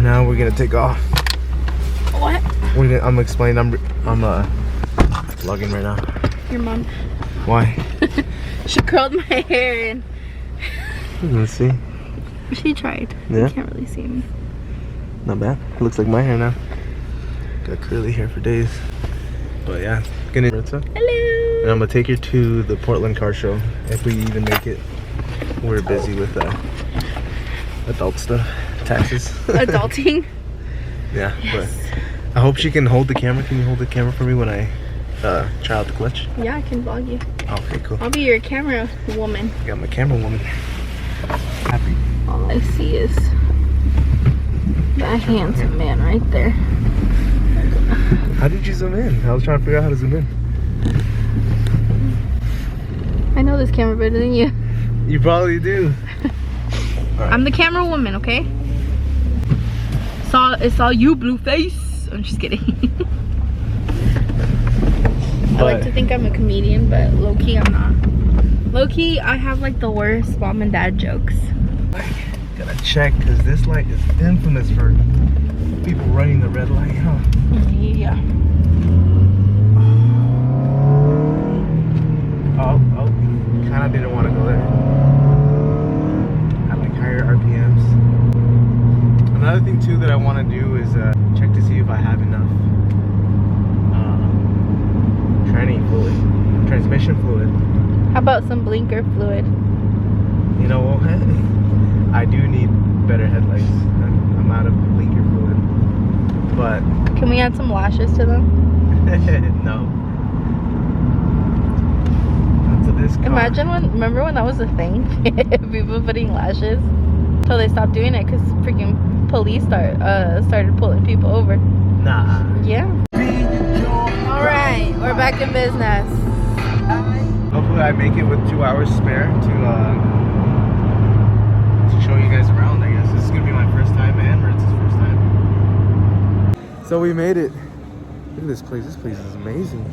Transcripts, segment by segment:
For now, we're gonna take off. What? I'm explaining. I'm vlogging right now. Your mom. Why? She curled my hair and Let's see. she tried. Yeah? You can't really see me. Not bad. Looks like my hair now. Got curly hair for days. But yeah, gonna Hello. and I'm gonna take you to the Portland car show if we even make it. We're busy with adult stuff, taxes. Adulting. Yeah, Yes. but I hope she can hold the camera. Can you hold the camera for me when I try out the clutch? Yeah, I can vlog you. Okay, cool. I'll be your camera woman. I got my camera woman. Happy. All I see is that handsome man right there. How did you zoom in? I was trying to figure out how to zoom in. I know this camera better than you. You probably do. I'm the camera woman, okay? It's all you, blue face. I'm just kidding. I like to think I'm a comedian, but low-key I'm not. Low-key, I have like the worst mom and dad jokes. Gotta check, because this light is infamous for people running the red light, huh? Yeah. Oh, kind of didn't want to go there. I like higher RPMs. Another thing too that I want to do is check to see if I have enough transmission fluid. How about some blinker fluid? You know what? I do need better headlights. I'm out of blinker fluid. But Can we add some lashes to them? no. Not to this car. Remember when that was a thing? People putting lashes? Until they stopped doing it because freaking police started pulling people over. Nah. Yeah. Alright, we're back in business. Hopefully I make it with 2 hours spare to show you guys around, I guess. This is gonna be my first time and Ritz's first time. So we made it. Look at this place. This place is amazing.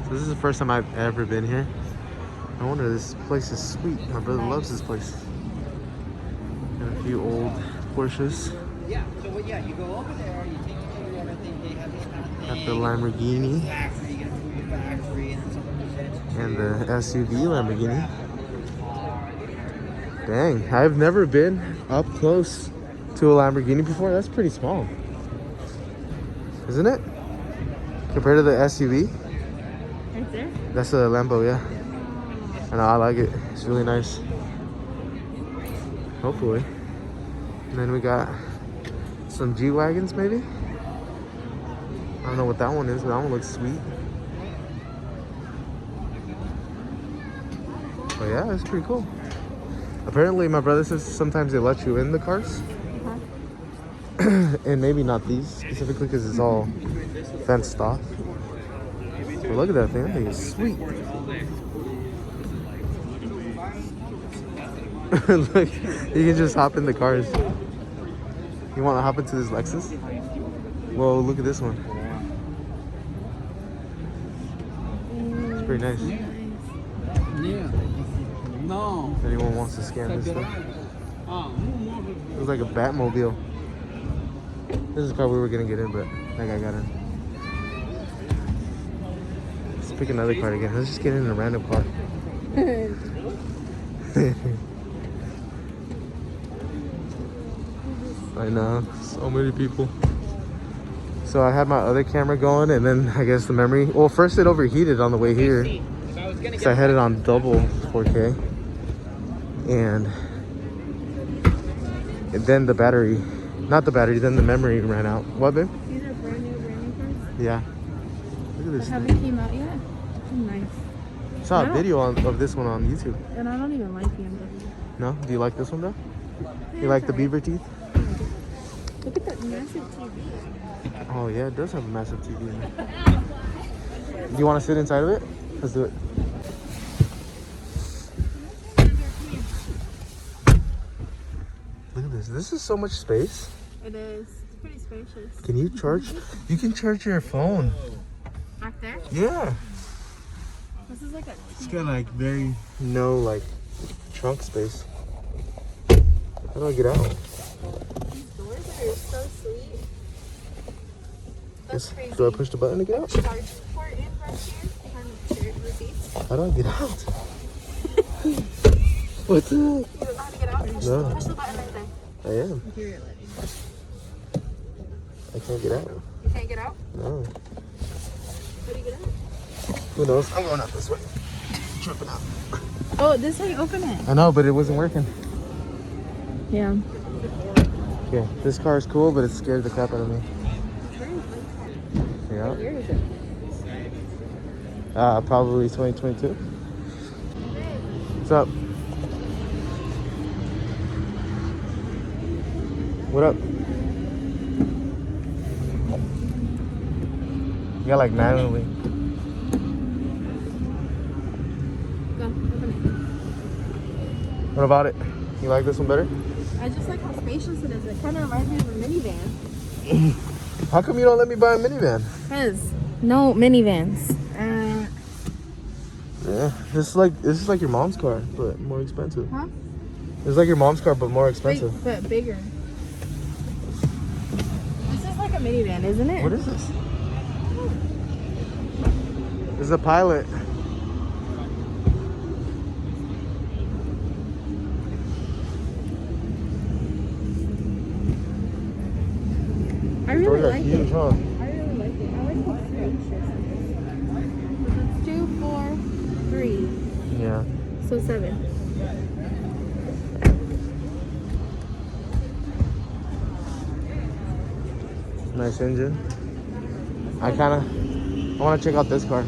So this is the first time I've ever been here. I wonder, this place is sweet. My brother loves this place. Got a few old Porsches. Yeah, so yeah, you go over there, you take care of everything, they have this kind of thing. Got the Lamborghini Factory, you gotta do your factory, and then someone presents and the SUV Lamborghini. Dang, I've never been up close to a Lamborghini before. That's pretty small, isn't it? Compared to the SUV? Right there? That's a Lambo, yeah. I know, I like it. It's really nice. Hopefully. And then we got some G-Wagons, maybe? I don't know what that one is, but that one looks sweet. But yeah, it's pretty cool. Apparently, my brother says sometimes they let you in the cars. And maybe not these specifically because it's all fenced off. But look at that thing. That thing is sweet. Look, you can just hop in the cars. You want to hop into this Lexus? Whoa, look at this one. It's pretty nice. Yeah. No. If anyone wants to scan this stuff. It was like a Batmobile. This is the car we were going to get in, but that guy got in. Let's pick another car again. Let's just get in a random car. I know, so many people. So I had my other camera going, and then I guess the memory. Well, first it overheated on the way here, because I had it on double 4K, and then the battery, not the battery, then the memory ran out. What, babe? These are brand new cars. Yeah. Look at this They thing. haven't came out yet. Nice. I saw a video of this one on YouTube. And I don't even like BMW. No? Do you like this one though? You like the beaver teeth? Look at that massive TV. Oh yeah, it does have a massive TV in it. Do you want to sit inside of it? Let's do it. Look at this. This is so much space. It is. It's pretty spacious. Can you charge? You can charge your phone. Back there? Yeah. This is like a It's got like no like trunk space. How do I get out? These doors are so sweet. That's Yes. crazy. Do I push the button to get out? Charging port in right here behind the chair receipts. How do I get out? What's that? You don't know how to get out? No. Push the button right there. I am. Here, let me. I can't get out. You can't get out? No. How do you get out? Who knows? I'm going out this way. Tripping out. Oh, this is how you open it. I know, but it wasn't working. Yeah. Yeah, this car is cool, but it scared the crap out of me. Yeah. What year is it? Probably 2022. What's up? What up? You got like manually. Go, open What about it? You like this one better? it. I just like how spacious it is. It kind of reminds me of a minivan. How come you don't let me buy a minivan? Because no minivans. Yeah, this is like your mom's car, but more expensive. Huh? It's like your mom's car, but more expensive. But bigger. This is like a minivan, isn't it? What is this? This is a Pilot. I really Doors are like huge, it. huh? I really like it. I like how spacious it is. It's 2, 4, 3. Yeah. So 7. Nice engine. I want to check out this car.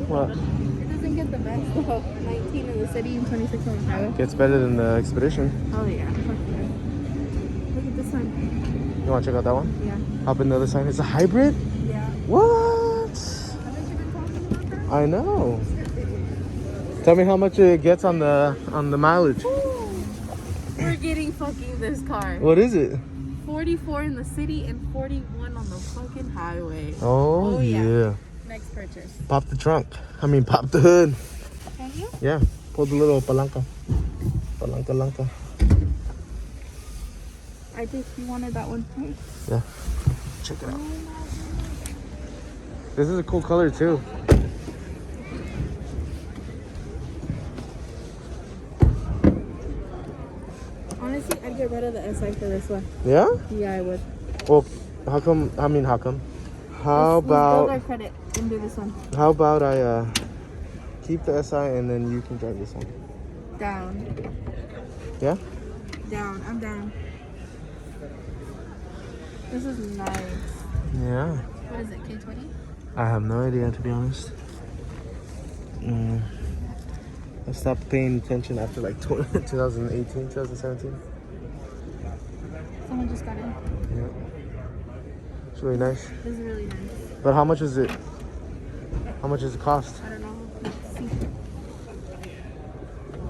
What? It doesn't get the best though. 19 in the city and 26 on the highway. Gets better than the Expedition. Oh yeah. Fuck yeah. Look at this one. You want to check out that one? Yeah. Hop in the other side. It's a hybrid? Yeah. What? Haven't you been talking about that? I know. Tell me how much it gets on the mileage. We're getting fucking this car. What is it? 44 in the city and 41 on the fucking highway. Oh, yeah. Next purchase. Pop the trunk. Pop the hood. Can you? Yeah. Pull the little palanca. Palanca. I think you wanted that one too. Yeah. Check it out. This is a cool color too. Honestly, I'd get rid of the SI for this one. Yeah? Yeah, I would. Well, how come? How come? How Let's build about our credit and do this one. I keep the SI and then you can drive this one? Down. Yeah? Down. I'm down. This is nice. Yeah. What is it, K20? I have no idea, to be honest. I stopped paying attention after like 2018, 2017. Someone just got in. Yeah. It's really nice. This is really nice. But how much is it? How much does it cost? I don't know. Let's see.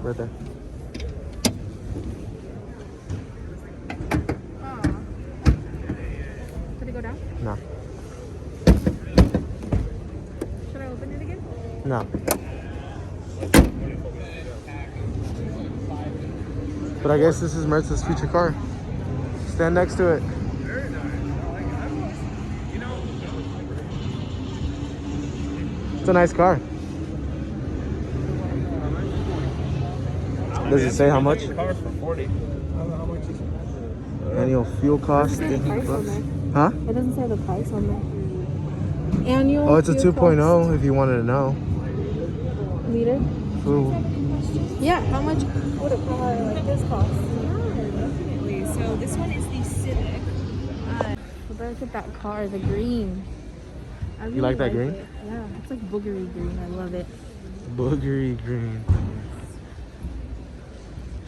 Right there. Aw. Did it go down? No. Should I open it again? No. But I guess this is Mertz's future car. Stand next to it. It's a nice car. Does it say how much? Cars for 40. How much is it? Annual fuel cost, It doesn't say the 50 price on bucks. there. Huh? It doesn't say the price on there. Annual. Oh, it's a fuel 2.0 if you wanted to know. cost. Liter. Ooh. Yeah. How much would a car like this cost? Definitely. So this one is the Civic. But look at that car, the green. I really like that green? it. Yeah, it's like boogery green. I love it. Boogery green.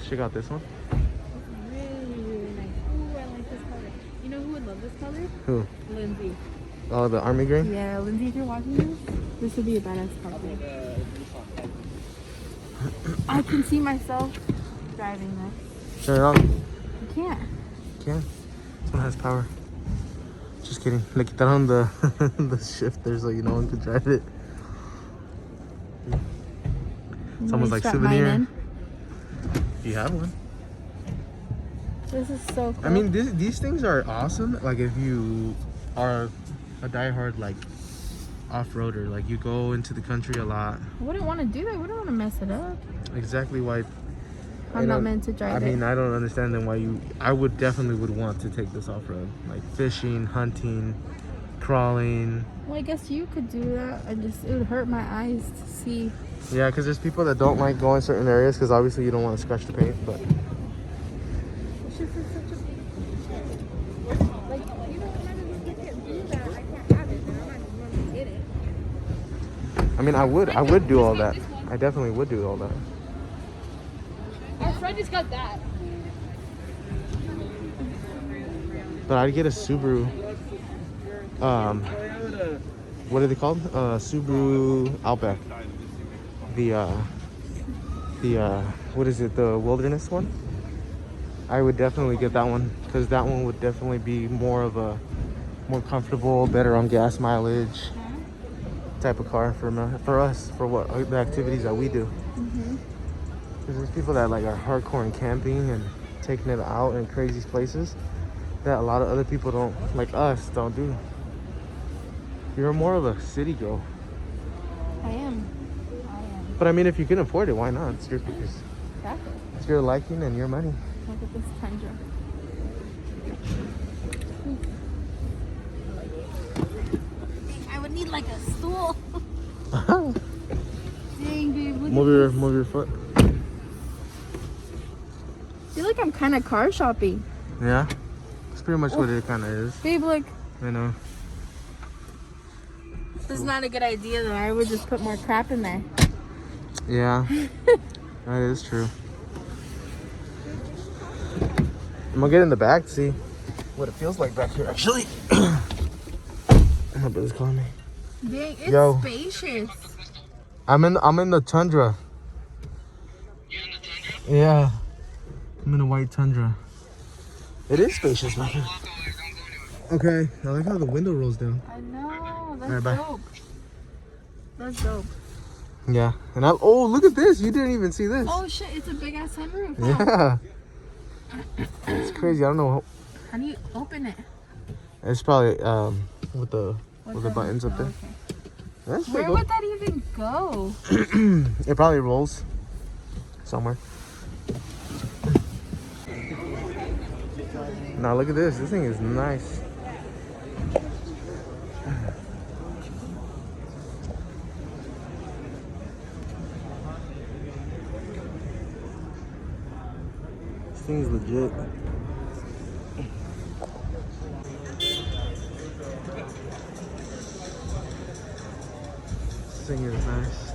Check out this one. Really, really nice. Ooh, I like this color. You know who would love this color? Who? Lindsay. Oh, the army green? Yeah, Lindsay, if you're watching this would be a badass car for you. I can see myself driving this. Turn it on. You can't. Can. This one has power. Just kidding. Le quitaron the the shifters so no one could drive it. It's almost like Strap mine souvenir. in. You have one. This is so cool. I mean, these things are awesome. Like if you are a diehard like off-roader, like you go into the country a lot. I wouldn't want to do that. I wouldn't want to mess it up. Exactly why. I'm not meant to drive I mean, it. I don't understand then why you. I would definitely would want to take this off-road, like fishing, hunting, crawling. Well, I guess you could do that. It would hurt my eyes to see. Yeah, because there's people that don't like going certain areas because obviously you don't want to scratch the paint, but. It's just such a Like, you know, when I can't do that, I can't have it, and I'm not going to get it. I mean, I would do all that. I definitely would do all that. Our friend just got that. But I'd get a Subaru. What are they called? Subaru Outback. The what is it? The Wilderness one. I would definitely get that one because that one would definitely be more more comfortable, better on gas mileage type of car for us for what the activities that we do. Because there's people that like are hardcore in camping and taking it out in crazy places that a lot of other people don't, like us, don't do. You're more of a city girl. I am. But I mean, if you can afford it, why not? Exactly. It's your liking and your money. Look at this Tundra. I would need like a stool. Dang, babe. Move your foot. I feel like I'm kind of car shopping. Yeah, that's pretty much what it kind of is. Babe, look. I know. This is not a good idea though. I would just put more crap in there. Yeah, that is true. I'm gonna get in the back to see what it feels like back here. Actually, my brother's calling me. Dang, it's Yo. spacious. I'm in the Tundra. You in the Tundra? Yeah, I'm in a white Tundra. It is spacious back here. Walk over, don't go anywhere. Okay, I like how the window rolls down. I know. That's Alright, bye. dope. That's dope. Yeah, and oh, look at this! You didn't even see this. Oh shit! It's a big ass sunroof. Yeah, it's crazy. I don't know. How do you open it? It's probably with the buttons up there. Okay. That's Where pretty would that even go? cool. It probably rolls somewhere. Now look at this. This thing is nice. This thing's legit. This thing is nice.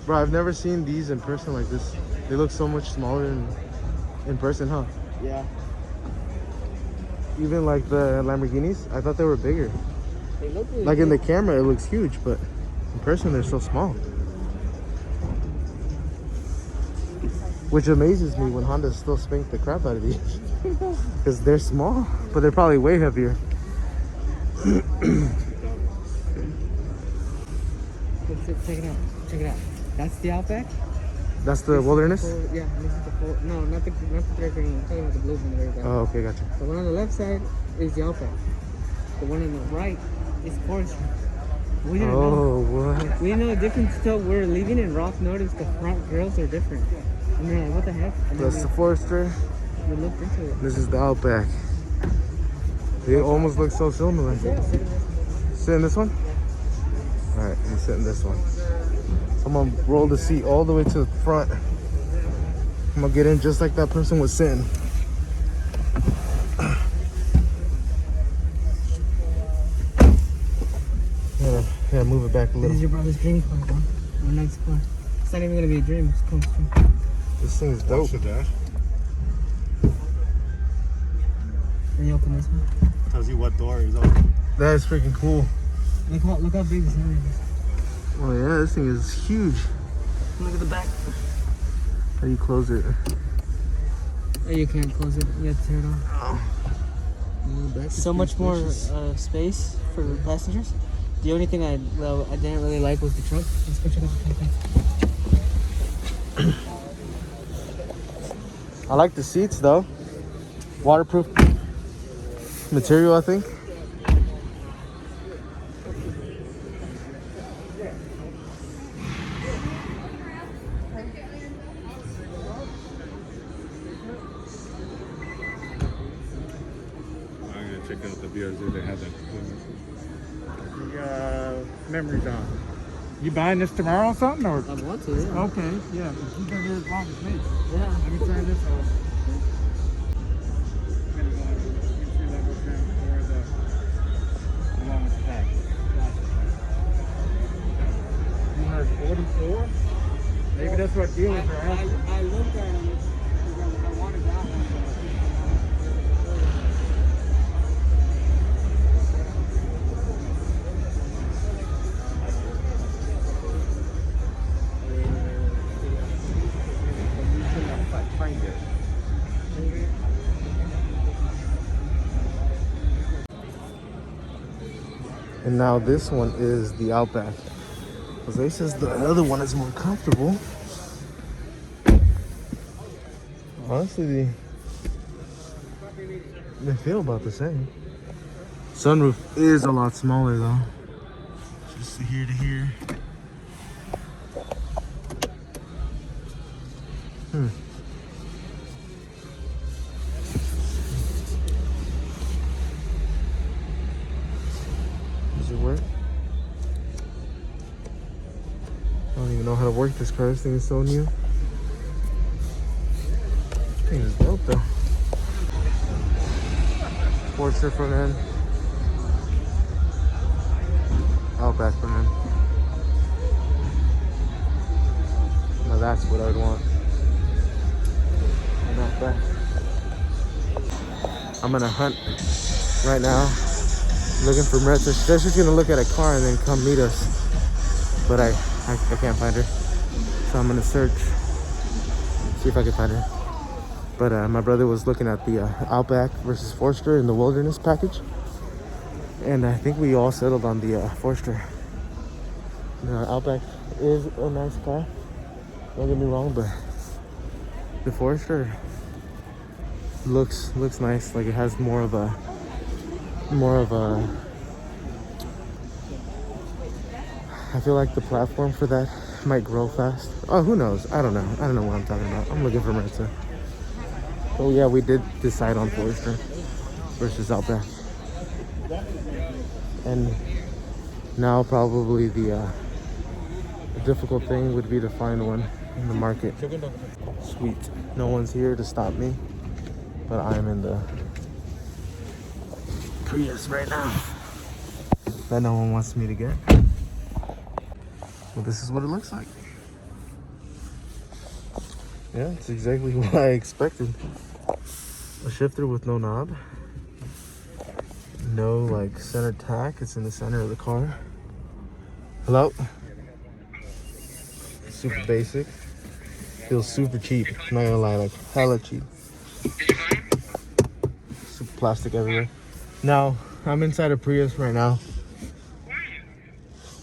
Bro, I've never seen these in person like this. They look so much smaller in person, huh? Yeah. Even like the Lamborghinis, I thought they were bigger. They look really Like in the camera, it looks huge, but in person, they're so small. Which amazes me when Honda still spank the crap out of these. Because they're small, but they're probably way heavier. Check it out. Check it out. That's the Outback. That's the Wilderness? Yeah, this is the full. No, not the Thread Green. I'm talking about the blue one there. Oh, okay, gotcha. The one on the left side is the Outback. The one on the right is Forester. We didn't know. Oh, what? We didn't know the difference until we're leaving, and Roth noticed the front grills are different. And we're like, what the heck? And then That's the Forester. we looked into it. This is the Outback. They almost look so similar. Sit in this one? Alright, let me sit in this one. I'm gonna roll the seat all the way to the front. I'm gonna get in just like that person was sitting. Yeah, move it back a This little. is your brother's dream car, bro. Our next car. It's not even gonna be a dream. It's comes true. This thing's dope. dash. Then you open this one. Tells you what door is open. That is freaking cool. Look how big this thing is. Oh yeah, this thing is huge. Look at the back. How do you close it? Oh, you can't close it. You have to tear it off. So much more space for passengers. The only thing I didn't really like was the trunk. Let's go check out the trunk. I like the seats though. Waterproof material, I think. I'm gonna check out the BRZ. They have that. Memories on. You buying this tomorrow or something? Or I want to, yeah. okay, yeah, because you've been here as long as me. Yeah. Let me try this out. Entry level trim for the along with the pack. You heard 44? Maybe that's what dealers are asking. I looked at it. I wanted that one. And now this one is the Outback. Jose says the other one is more comfortable. Honestly, they feel about the same. Sunroof is a lot smaller though. Just here to here. Does it work? I don't even know how to work this car. This thing is so new. This thing is dope though. Sportster front end. Outback front end. Now that's what I'd want. An Outback. I'm gonna hunt right now, looking for Maritza. She said she's gonna look at a car and then come meet us, but I can't find her, so I'm gonna search, see if I can find her. But my brother was looking at the Outback versus Forester in the Wilderness package, and I think we all settled on the Forester. The Outback is a nice car, don't get me wrong, but the Forester looks nice. Like it has more of a I feel like the platform for that might grow fast. Oh, who knows? I don't know what I'm talking about. I'm looking for Maritza. Oh yeah, we did decide on Forester versus Outback. And now probably the difficult thing would be to find one in the market. Sweet. No one's here to stop me, but I'm in the Prius right now that no one wants me to get. Well, this is what it looks like. Yeah, it's exactly what I expected. A shifter with no knob. No like center tack. It's in the center of the car. Hello? Super basic. Feels super cheap. Not gonna lie, like hella cheap. Super plastic everywhere. Now, I'm inside a Prius right now.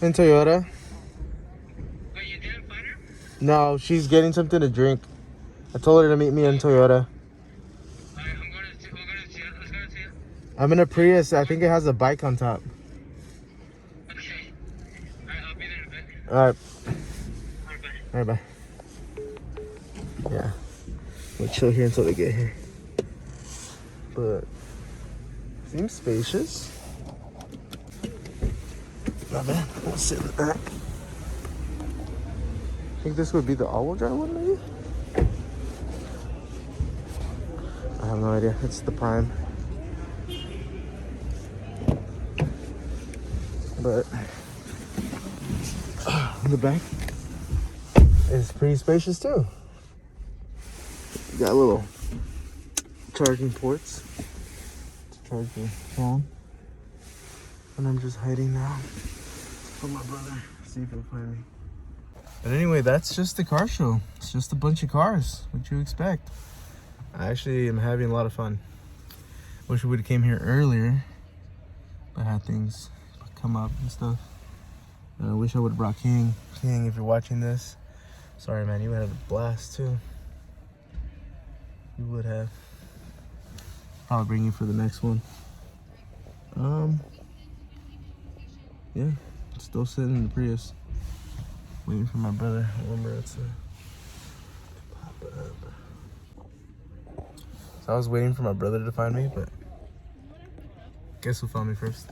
In Toyota. No, she's getting something to drink. I told her to meet me in Toyota. I'm in a Prius. I think it has a bike on top. Okay. Alright, I'll be there in a bit. Alright. Alright, bye. Alright, bye. Yeah. We'll chill here until they get here. But seems spacious. Not bad. We'll sit in the back. I think this would be the all-wheel drive one, maybe? I have no idea. It's the Prime. But the back is pretty spacious too. You got little charging ports to charge your phone. And I'm just hiding now from my brother. See if he'll find me. But anyway, that's just the car show. It's just a bunch of cars. What you expect? I actually am having a lot of fun. Wish we would have came here earlier, but had things come up and stuff. I wish I would have brought King. King, if you're watching this, sorry man, you had a blast too. You would have. I'll bring you for the next one. Yeah, still sitting in the Prius, waiting for my brother. Pop up. So I was waiting for my brother to find me, but guess who found me first?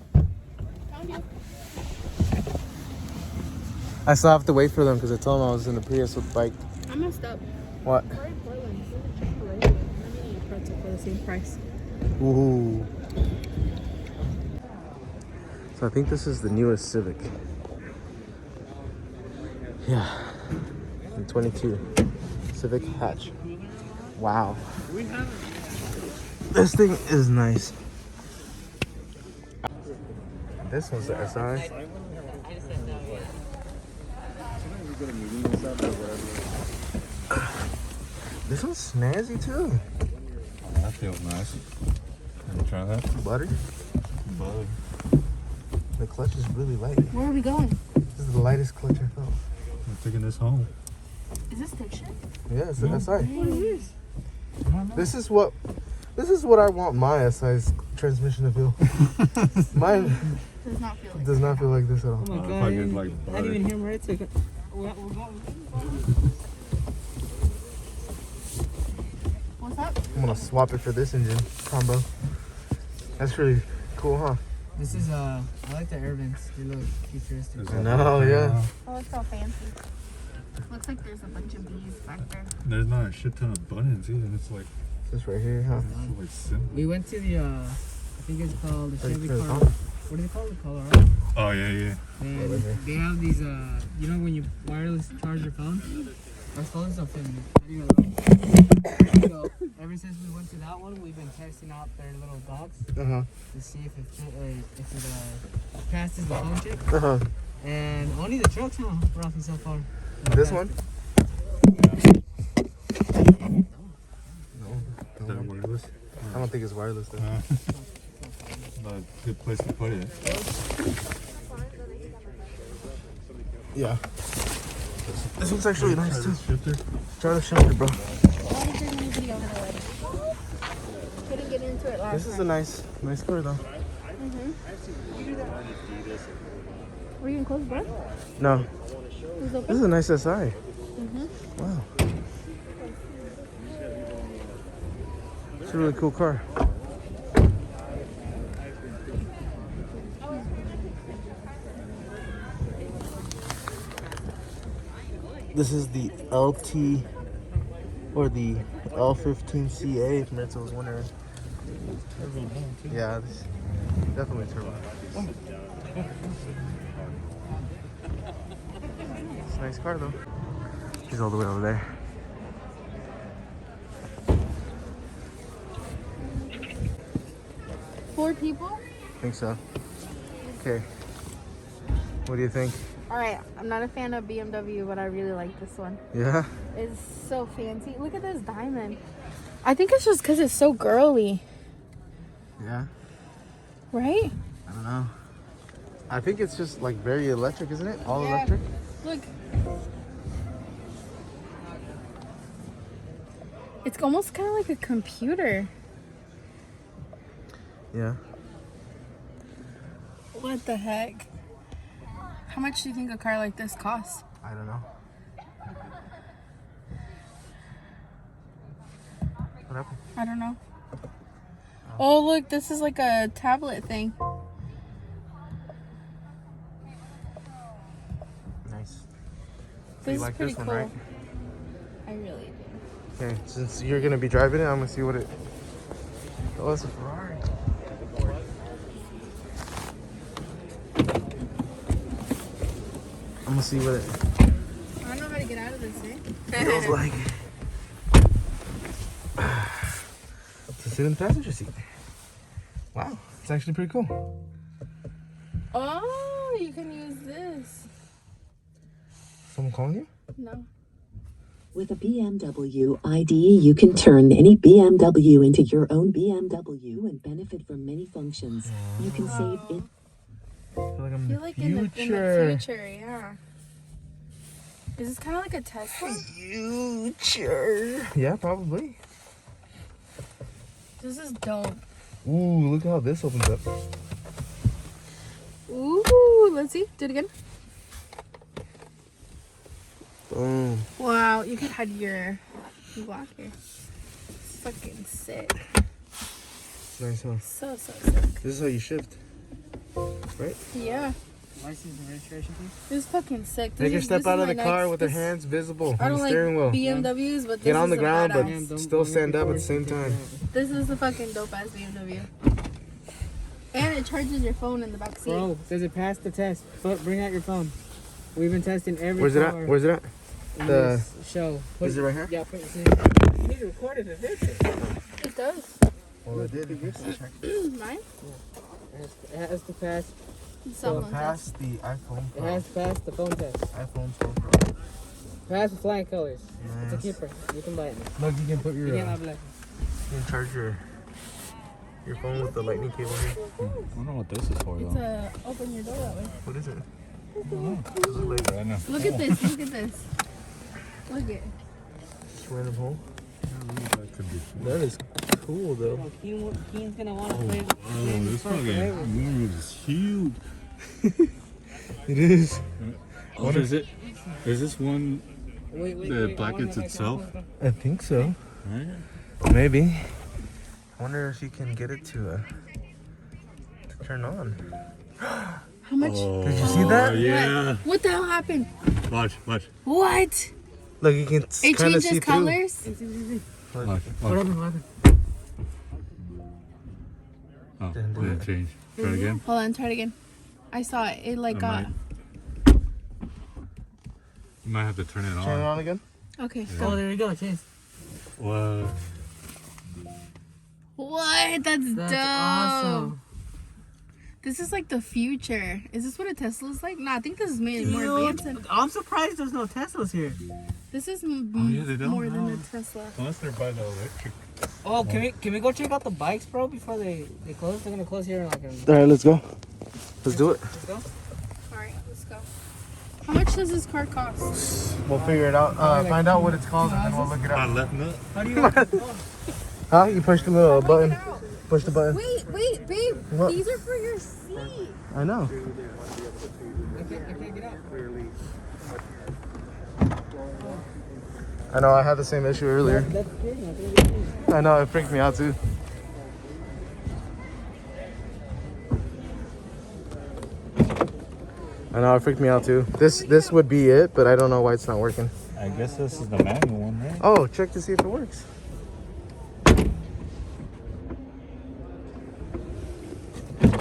I still have to wait for them because I told them I was in the Prius with the bike. I messed up. What? We're in Portland. Chick-fil-A. I'm eating a pretzel for the same price. Ooh. So I think this is the newest Civic. Yeah. The 22 Civic hatch. Wow. This thing is nice. This one's the SI. This one's snazzy too. That feels nice. Can you try that? Butter. Butter. The clutch is really light. Where are we going? This is the lightest clutch I felt. I'm taking this home. Is this fiction? Yeah, it's the SI. What is this? This is what I want my SI's transmission to feel. Mine Does not feel like does not feel like this at all. Oh my If god. I I get, didn't, like, I butter. didn't even hear him right. So we're going. What's up? I'm gonna swap it for this engine combo. That's really cool, huh? This is I like the air vents. They look futuristic. Is I that- know, yeah. Oh, it's so fancy. Looks like there's a bunch of bees back there. There's not a shit ton of buttons either. It's like, This right here, huh? it's like simple. We went to the I think it's called the Chevy Turn it Car. on. What do they call it? Colorado. Oh yeah, yeah. And right here. they have these you know when you wireless charge your phone? Our phones don't fit in it. How do you So ever since we went to that one, we've been testing out their little box Uh-huh. to see if it passes the phone check. Uh-huh. And only the trucks now we're off so far. This one? Is that wireless? I don't think it's wireless though. Not a good place to put it. Yeah. This one's actually nice too. Shifter? Try the shifter, bro. Couldn't get into it last This is a nice car though. Were you in close breath? No, It was this open? is a nice SI. Wow. It's a really cool car. This is the LT or the L15CA if Maritza was wondering. Yeah, this definitely turbo. It's a nice car though. He's all the way over there. Four people? I think so. Okay. What do you think? Alright, I'm not a fan of BMW, but I really like this one. Yeah? It's so fancy. Look at this diamond. I think it's just because it's so girly, Yeah? right? I don't know. I think it's just like very electric, isn't it? All Yeah. electric? Look. It's almost kind of like a computer. Yeah. What the heck? How much do you think a car like this costs? I don't know. What happened? I don't know. Oh, look, this is like a tablet thing. Nice. This you is like pretty this one, cool. right? I really do. Okay, since you're gonna be driving it, I'm gonna see what it. Oh, it's a Ferrari. I'm gonna see what it I don't know how to get out of this, eh? feels like. To sit in the passenger seat. Wow, it's actually pretty cool. Oh, you can use this. Someone calling you? No. With a BMW ID, you can turn any BMW into your own BMW and benefit from many functions. You can save it. I feel like I'm I feel like in the future, yeah. Is this kind of like a Tesla? Future. Yeah, probably. This is dope. Ooh, look how this opens up. Ooh, let's see. Do it again. Boom. Wow, you could hide your block here. Fucking sick. Nice, huh? So sick. This is how you shift. Right? Yeah. License and registration, please. This is fucking sick. Take your This step is out of my the car next- with their this- hands visible I on don't the like steering wheel. BMWs, but this Get on is the a ground, but badass. still stand up at the same time. This is a fucking dope ass BMW. And it charges your phone in the back seat. Bro, does it pass the test? Bring out your phone. We've been testing every Where's it car at? Where's it at? in The- this show. Is it right here? Yeah, put it in. He recorded it, didn't it? It does. Well, it did. Mine? It has to pass. Someone says. Pass the iPhone. It has to pass the phone test. iPhone 12 Pro. Pass with flying colors. It's a Nice. keeper. You can buy it now. Look, you can put your You can't have black. you can charge your phone with the lightning cable here. I wonder what this is for It's though. a open your door that way. What is it? I know. Look at this. Look at this. Look at. Just random hole. That could be. That is cool though. Keen's gonna want to play. Oh, this fucking is huge. It is. What is it? Is this one Wait, the brackets itself? I think so. Right? Maybe. I wonder if you can get it to turn on. How much? Did you see that? Yeah. What the hell happened? Watch. What? Look, you can It kind of changes see colors? through. Watch. What happened? Oh, it didn't change. Try it again. Hold on, try it again. I saw it. It like It got. You might have to turn it on. Turn it on again. Okay, Oh, go. there you go. Chance. What? What? That's That's dope. awesome. This is like the future. Is this what a Tesla's like? No, I think this is made more advanced. Than, I'm surprised there's no Teslas here. this is yeah, they don't more than know. a Tesla. Unless they're by the electric. Oh, can we go check out the bikes, bro, before they close? They're gonna close here in like an. All right, let's go. Let's do it. Let's go. All right, let's go. How much does this car cost? We'll figure it out. Find out what it's called and then we'll look it I up. left nut. How do you? Huh? You push the little button. Push the button. Wait, babe. What? These are for your seat. I know. I can't get out. I know. I had the same issue earlier. That's crazy. I think it's- I know. It freaked me out too. I know. It freaked me out too. This would be it, but I don't know why it's not working. I guess this is the manual one, right? Oh, check to see if it works.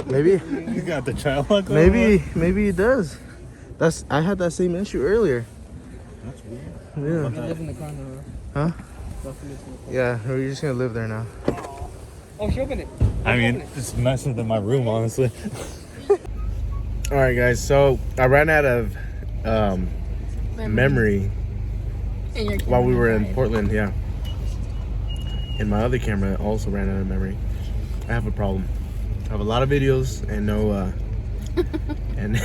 Maybe. You got the child lock on. Maybe it does. I had that same issue earlier. That's weird. Yeah. You live in the car now, Huh? bro. Go for this. Yeah, we're just gonna live there now. Oh, she opened it. I mean, it's nicer than my room, honestly. All right, guys. So I ran out of memory And your while we were in camera Portland. Yeah. And my other camera also ran out of memory. I have a problem. I have a lot of videos and no and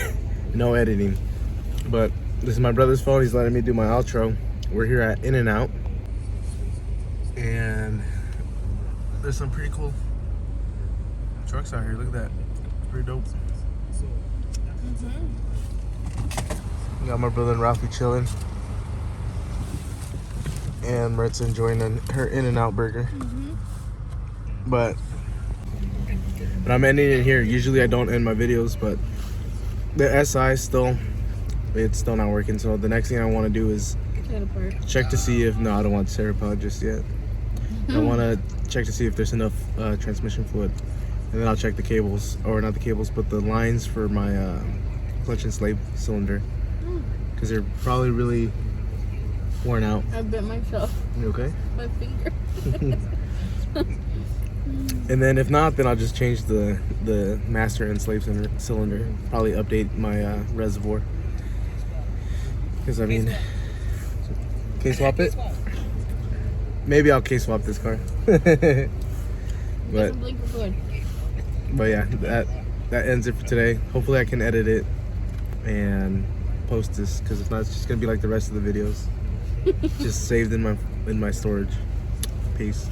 no editing. But this is my brother's phone. He's letting me do my outro. We're here at In-N-Out, and there's some pretty cool trucks out here. Look at that. It's pretty dope. Got my brother and Ralphie chilling, and Maritza enjoying her In-N-Out burger. But I'm ending it here. Usually I don't end my videos, but the SI it's still not working. So the next thing I want to do is check to see if I don't want Serapod just yet. I want to check to see if there's enough transmission fluid, and then I'll check the cables, or not the cables, but the lines for my clutch and slave cylinder, because they're probably really worn out. I bit myself. You okay? My finger. And then if not, then I'll just change the master and slave cylinder. Probably update my reservoir. Because I mean, K-swap it? Maybe I'll K-swap this car. Get but some blinker fluid. yeah, that ends it for today. Hopefully I can edit it and post this, because if not, it's just gonna be like the rest of the videos, just saved in my storage. Peace.